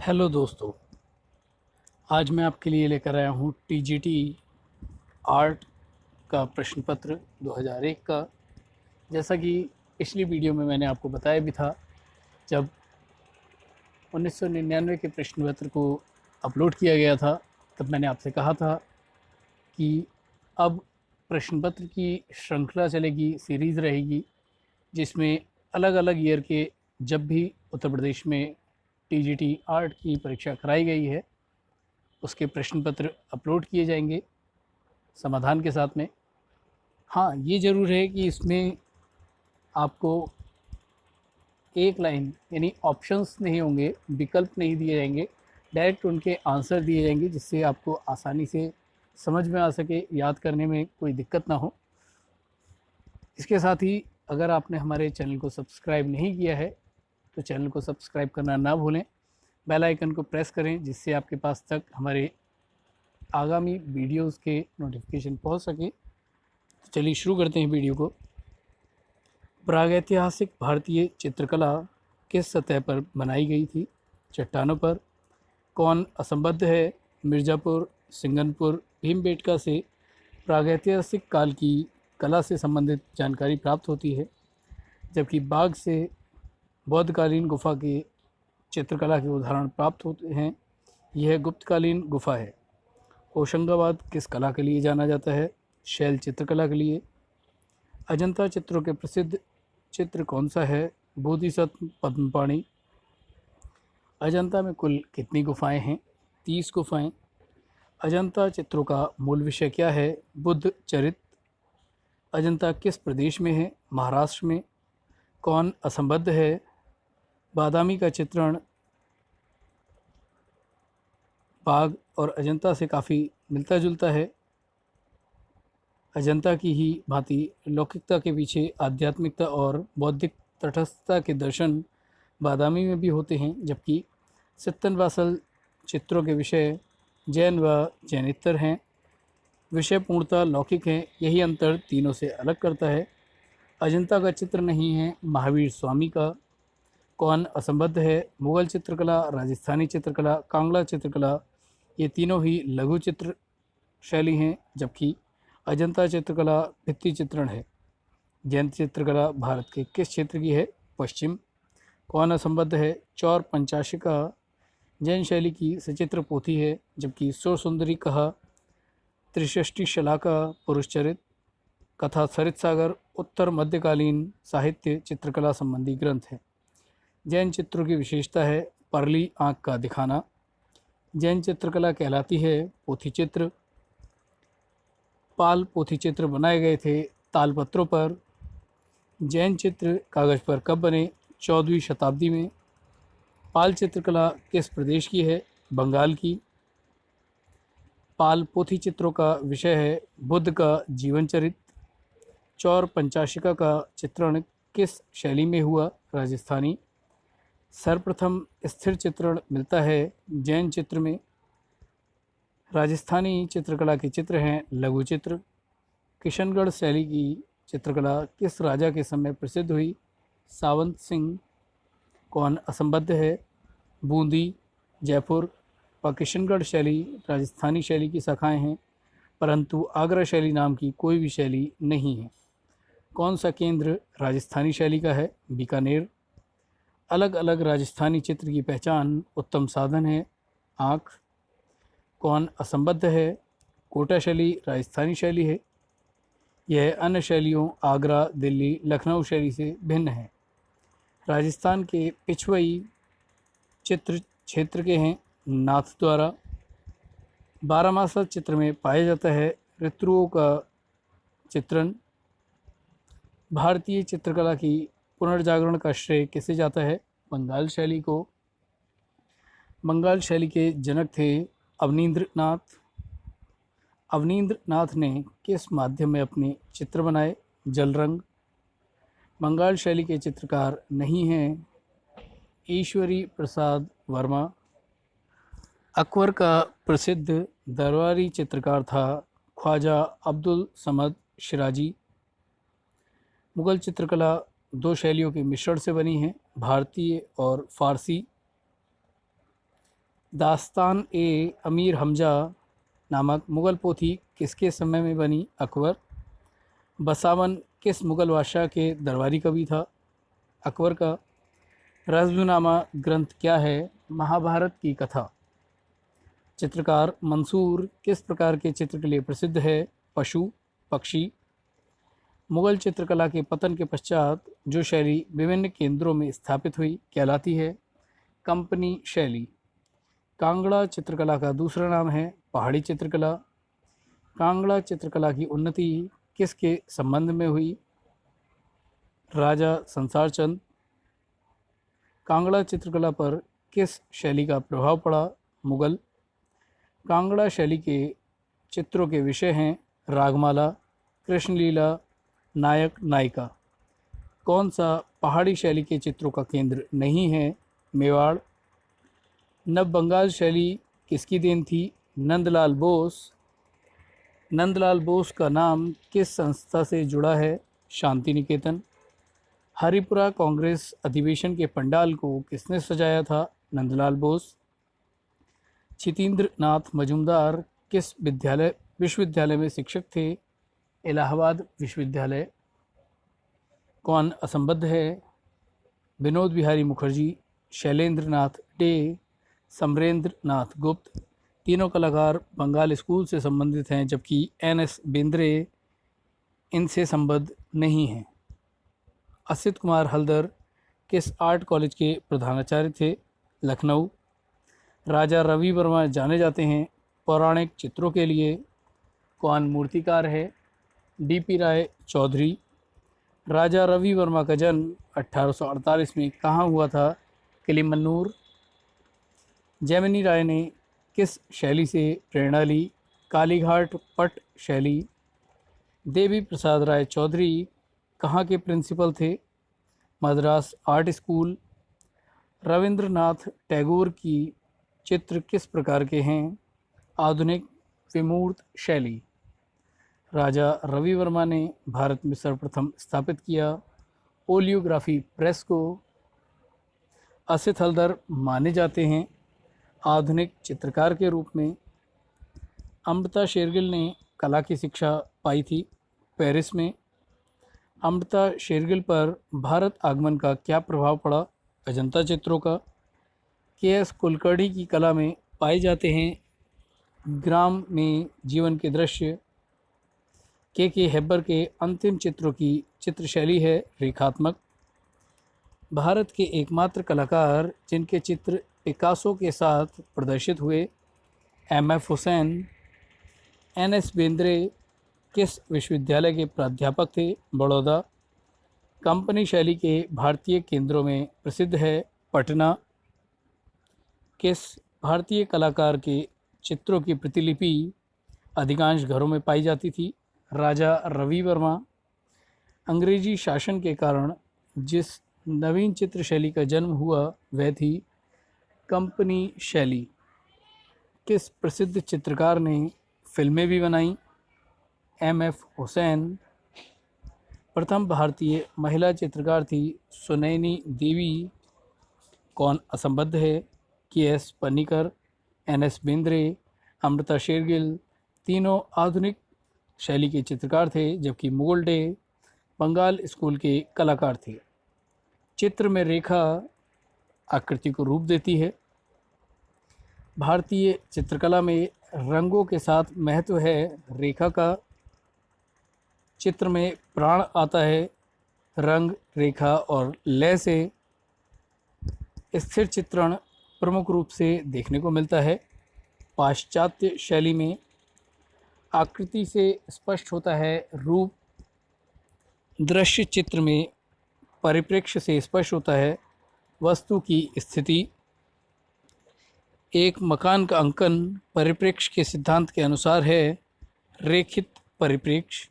Hello दोस्तों, आज मैं आपके लिए लेकर आया हूँ टीजीटी आर्ट का प्रश्न पत्र 2001 का। जैसा कि पिछली वीडियो में मैंने आपको बताया भी था, जब 1999 के प्रश्न पत्र को अपलोड किया गया था तब मैंने आपसे कहा था कि अब प्रश्न पत्र की श्रृंखला चलेगी, सीरीज़ रहेगी, जिसमें अलग अलग ईयर के जब भी उत्तर प्रदेश में टीजीटी आर्ट की परीक्षा कराई गई है उसके प्रश्न पत्र अपलोड किए जाएंगे समाधान के साथ में। हाँ, ये ज़रूर है कि इसमें आपको एक लाइन यानी ऑप्शंस नहीं होंगे, विकल्प नहीं दिए जाएंगे, डायरेक्ट उनके आंसर दिए जाएंगे, जिससे आपको आसानी से समझ में आ सके, याद करने में कोई दिक्कत ना हो। इसके साथ ही अगर आपने हमारे चैनल को सब्सक्राइब नहीं किया है तो चैनल को सब्सक्राइब करना ना भूलें, बेल आइकन को प्रेस करें, जिससे आपके पास तक हमारे आगामी वीडियोस के नोटिफिकेशन पहुंच सके। तो चलिए शुरू करते हैं वीडियो को। प्रागैतिहासिक भारतीय चित्रकला किस सतह पर बनाई गई थी? चट्टानों पर। कौन असंबद्ध है? मिर्ज़ापुर, सिंगनपुर, भीमबेटका से प्रागैतिहासिक काल की कला से संबंधित जानकारी प्राप्त होती है, जबकि बाग से बौद्धकालीन गुफा के चित्रकला के उदाहरण प्राप्त होते हैं। यह गुप्तकालीन गुफा है। होशंगाबाद किस कला के लिए जाना जाता है? शैल चित्रकला के लिए। अजंता चित्रों के प्रसिद्ध चित्र कौन सा है? बोधिसत्व पद्मपाणि। अजंता में कुल कितनी गुफाएं हैं? 30 गुफाएं। अजंता चित्रों का मूल विषय क्या है? बुद्ध चरित्र। अजंता किस प्रदेश में है? महाराष्ट्र में। कौन असंबद्ध है? बादामी का चित्रण बाघ और अजंता से काफ़ी मिलता जुलता है। अजंता की ही भांति लौकिकता के पीछे आध्यात्मिकता और बौद्धिक तटस्थता के दर्शन बादामी में भी होते हैं, जबकि सित्तनवासल चित्रों के विषय जैन व जैनेतर हैं। विषय पूर्णतः लौकिक हैं, यही अंतर तीनों से अलग करता है। अजंता का चित्र नहीं है महावीर स्वामी का। कौन असंबद्ध है? मुगल चित्रकला, राजस्थानी चित्रकला, कांगड़ा चित्रकला, ये तीनों ही लघु चित्र शैली हैं, जबकि अजंता चित्रकला भित्ति चित्रण है। जैन चित्रकला भारत के किस क्षेत्र की है? पश्चिम। कौन असंबद्ध है? चौर पंचाशिका जैन शैली की सचित्र पोथी है, जबकि सुर सुंदरी कहा त्रिषष्टि शलाका पुरुषचरित कथा सरित सागर उत्तर मध्यकालीन साहित्य चित्रकला संबंधी ग्रंथ है। जैन चित्रों की विशेषता है परली आँख का दिखाना। जैन चित्रकला कहलाती है पोथी चित्र। पाल पोथी चित्र बनाए गए थे तालपत्रों पर। जैन चित्र कागज़ पर कब बने? 14वीं शताब्दी में। पाल चित्रकला किस प्रदेश की है? बंगाल की। पाल पोथी चित्रों का विषय है बुद्ध का जीवन चरित्र। चौर पंचाशिका का चित्रण किस शैली में हुआ? राजस्थानी। सर्वप्रथम स्थिर चित्रण मिलता है जैन चित्र में। राजस्थानी चित्रकला के चित्र हैं लघु चित्र। किशनगढ़ शैली की चित्रकला किस राजा के समय प्रसिद्ध हुई? सावंत सिंह। कौन असंबद्ध है? बूंदी, जयपुर व किशनगढ़ शैली राजस्थानी शैली की शाखाएं हैं, परंतु आगरा शैली नाम की कोई भी शैली नहीं है। कौन सा केंद्र राजस्थानी शैली का है? बीकानेर। अलग अलग राजस्थानी चित्र की पहचान उत्तम साधन है आँख। कौन असंबद्ध है? कोटा शैली राजस्थानी शैली है। यह अन्य शैलियों आगरा, दिल्ली, लखनऊ शैली से भिन्न है। राजस्थान के पिछवई चित्र क्षेत्र के हैं नाथ द्वारा। बारहमासा चित्र में पाया जाता है ऋतुओं का चित्रण। भारतीय चित्रकला की पुनर्जागरण का श्रेय किसे जाता है? बंगाल शैली को। बंगाल शैली के जनक थे अवनींद्र नाथ। अवनींद्र नाथ ने किस माध्यम में अपने चित्र बनाए? जल रंग। बंगाल शैली के चित्रकार नहीं हैं ईश्वरी प्रसाद वर्मा। अकबर का प्रसिद्ध दरबारी चित्रकार था ख्वाजा अब्दुल समद शिराजी। मुगल चित्रकला दो शैलियों के मिश्रण से बनी है, भारतीय और फारसी। दास्तान ए अमीर हमजा नामक मुग़ल पोथी किसके समय में बनी? अकबर। बसावन किस मुग़ल बादशाह के दरबारी कवि था? अकबर का। रज़्मनामा ग्रंथ क्या है? महाभारत की कथा। चित्रकार मंसूर किस प्रकार के चित्र के लिए प्रसिद्ध है? पशु, पक्षी। मुग़ल चित्रकला के पतन के पश्चात जो शैली विभिन्न केंद्रों में स्थापित हुई कहलाती है? कंपनी शैली। कांगड़ा चित्रकला का दूसरा नाम है पहाड़ी चित्रकला। कांगड़ा चित्रकला की उन्नति किसके संबंध में हुई? राजा संसार चंद। कांगड़ा चित्रकला पर किस शैली का प्रभाव पड़ा? मुग़ल। कांगड़ा शैली के चित्रों के विषय हैं रागमाला, कृष्णलीला, नायक नायिका। कौन सा पहाड़ी शैली के चित्रों का केंद्र नहीं है? मेवाड़। नव बंगाल शैली किसकी देन थी? नंदलाल बोस। नंदलाल बोस का नाम किस संस्था से जुड़ा है? शांति निकेतन। हरिपुरा कांग्रेस अधिवेशन के पंडाल को किसने सजाया था? नंदलाल बोस। छितेंद्र नाथ मजूमदार किस विश्वविद्यालय में शिक्षक थे? इलाहाबाद विश्वविद्यालय। कौन असंबद्ध है? विनोद बिहारी मुखर्जी, शैलेंद्र नाथ डे, समरेंद्र नाथ गुप्त। तीनों कलाकार बंगाल स्कूल से संबंधित हैं, जबकि एन.एस. बेंद्रे इनसे संबद्ध नहीं हैं। असित कुमार हल्दर किस आर्ट कॉलेज के प्रधानाचार्य थे? लखनऊ। राजा रवि वर्मा जाने जाते हैं पौराणिक चित्रों के लिए। कौन मूर्तिकार है? डी.पी. राय चौधरी। राजा रवि वर्मा का जन्म 1848 में कहाँ हुआ था? किलिमन्नूर। जैमिनी राय ने किस शैली से प्रेरणा ली? कालीघाट पट शैली। देवी प्रसाद राय चौधरी कहाँ के प्रिंसिपल थे? Madras art school. रविंद्रनाथ टैगोर की चित्र किस प्रकार के हैं? आधुनिक विमूर्त शैली। राजा रवि वर्मा ने भारत में सर्वप्रथम स्थापित किया ओलियोग्राफी प्रेस को। असित हल्दर माने जाते हैं आधुनिक चित्रकार के रूप में। अमृता शेरगिल ने कला की शिक्षा पाई थी पेरिस में। अमृता शेरगिल पर भारत आगमन का क्या प्रभाव पड़ा? अजंता चित्रों का। के.एस. कुलकर्णी की कला में पाए जाते हैं ग्राम में जीवन के दृश्य। के हेब्बर के अंतिम चित्रों की चित्रशैली है रेखात्मक। भारत के एकमात्र कलाकार जिनके चित्र पिकासो के साथ प्रदर्शित हुए, एम.एफ. हुसैन। एन.एस. बेंद्रे किस विश्वविद्यालय के प्राध्यापक थे? बड़ौदा। कंपनी शैली के भारतीय केंद्रों में प्रसिद्ध है पटना। किस भारतीय कलाकार के चित्रों की प्रतिलिपि अधिकांश घरों में पाई जाती थी? राजा रवि वर्मा। अंग्रेजी शासन के कारण जिस नवीन चित्र शैली का जन्म हुआ वह थी कंपनी शैली। किस प्रसिद्ध चित्रकार ने फिल्में भी बनाई? एम.एफ. हुसैन। प्रथम भारतीय महिला चित्रकार थी सुनैनी देवी। कौन असंबद्ध है? के.एस. पन्नीकर, एन.एस. बेंद्रे, अमृता शेरगिल। तीनों आधुनिक शैली के चित्रकार थे, जबकि मुगल डे बंगाल स्कूल के कलाकार थे। चित्र में रेखा आकृति को रूप देती है। भारतीय चित्रकला में रंगों के साथ महत्व है रेखा का। चित्र में प्राण आता है रंग, रेखा और लय से। स्थिर चित्रण प्रमुख रूप से देखने को मिलता है। पाश्चात्य शैली में आकृति से स्पष्ट होता है रूप। दृश्य चित्र में परिप्रेक्ष्य से स्पष्ट होता है वस्तु की स्थिति। एक मकान का अंकन परिप्रेक्ष्य के सिद्धांत के अनुसार है रेखित परिप्रेक्ष्य।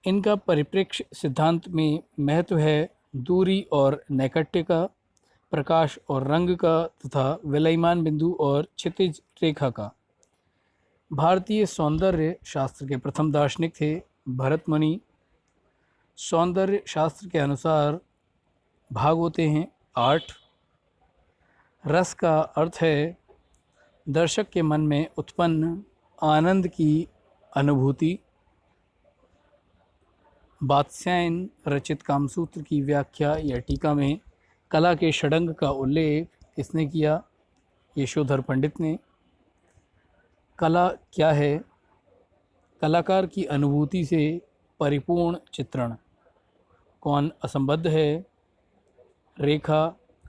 इनका परिप्रेक्ष्य सिद्धांत में महत्व है दूरी और नैकट्य का, प्रकाश और रंग का तथा विलयमान बिंदु और क्षितिज रेखा का। भारतीय सौंदर्य शास्त्र के प्रथम दार्शनिक थे भरत मुनि। सौंदर्य शास्त्र के अनुसार भाग होते हैं 8। रस का अर्थ है दर्शक के मन में उत्पन्न आनंद की अनुभूति। वात्स्यायन रचित कामसूत्र की व्याख्या या टीका में कला के षडंग का उल्लेख किसने किया? यशोधर पंडित ने। कला क्या है? कलाकार की अनुभूति से परिपूर्ण चित्रण। कौन असंबद्ध है? रेखा,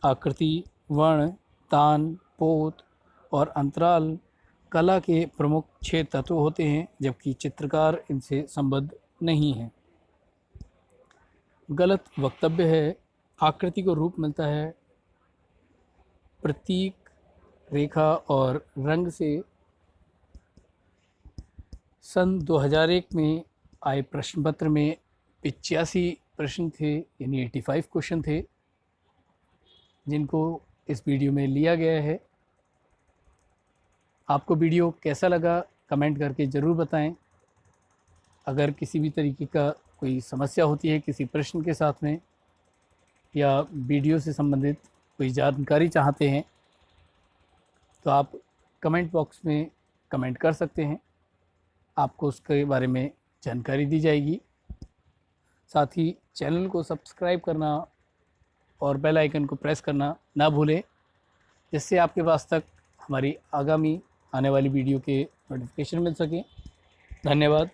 आकृति, वर्ण, तान, पोत और अंतराल कला के प्रमुख 6 तत्व होते हैं, जबकि चित्रकार इनसे संबद्ध नहीं है। गलत वक्तव्य है। आकृति को रूप मिलता है प्रतीक, रेखा और रंग से। सन 2001 में आए प्रश्न पत्र में 85 प्रश्न थे, यानी 85 क्वेश्चन थे, जिनको इस वीडियो में लिया गया है। आपको वीडियो कैसा लगा कमेंट करके ज़रूर बताएं। अगर किसी भी तरीके का कोई समस्या होती है किसी प्रश्न के साथ में, या वीडियो से संबंधित कोई जानकारी चाहते हैं, तो आप कमेंट बॉक्स में कमेंट कर सकते हैं। आपको उसके बारे में जानकारी दी जाएगी। साथ ही चैनल को सब्सक्राइब करना और बेल आइकन को प्रेस करना ना भूलें, जिससे आपके पास तक हमारी आगामी आने वाली वीडियो के नोटिफिकेशन मिल सके। धन्यवाद।